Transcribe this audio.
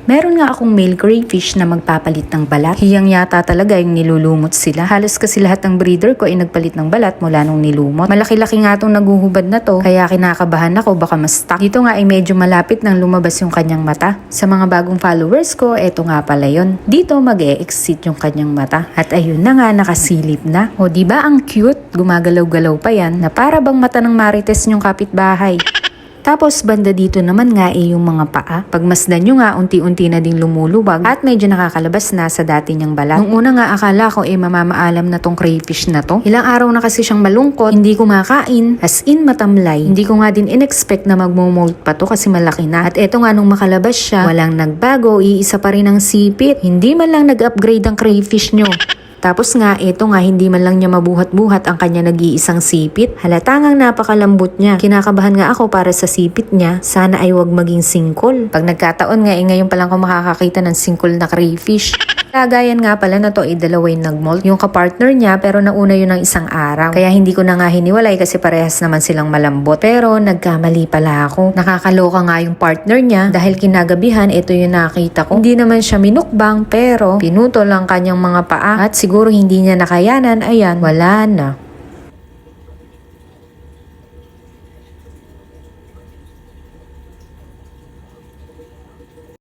Meron nga akong male crayfish na magpapalit ng balat. Hiyang yata talaga yung nilulumot sila. Halos kasi lahat ng breeder ko ay nagpalit ng balat mula nung nilumot. Malaki-laki nga itong naguhubad na to, kaya kinakabahan ako baka ma-stuck. Dito nga ay medyo malapit nang lumabas yung kanyang mata. Sa mga bagong followers ko, eto nga pala yun. Dito mag-e-exit yung kanyang mata. At ayun na nga, nakasilip na. O diba ang cute? Gumagalaw-galaw pa yan na para bang mata ng marites nyong kapitbahay. Tapos banda dito naman nga yung mga paa. Pagmasdan nyo nga, unti-unti na ding lumuluwag at medyo nakakalabas na sa dati niyang balat. Nung una nga akala ko mamamaalam na tong crayfish na to. Ilang araw na kasi siyang malungkot, hindi kumakain, as in matamlay. Hindi ko nga din in-expect na magmo-molt pa to kasi malaki na. At eto nga nung makalabas siya, walang nagbago, iisa pa rin ang sipit. Hindi man lang nag-upgrade ang crayfish nyo. Tapos nga, ito nga, hindi man lang niya mabuhat-buhat ang kanya nag-iisang sipit. Halata ngang napakalambot niya. Kinakabahan nga ako para sa sipit niya. Sana ay wag maging singkol. Pag nagkataon nga, ngayon pa lang ako makakakita ng singkol na crayfish. Kagayan nga pala na to dalawa yung nag-molt. Yung kapartner niya pero nauna yun ng isang araw. Kaya hindi ko na nga hiniwalay kasi parehas naman silang malambot. Pero nagkamali pala ako. Nakakaloka nga yung partner niya dahil kinagabihan ito yung nakita ko. Hindi naman siya minukbang pero pinutol ang kanyang mga paa at siguro hindi niya nakayanan. Ayan, wala na.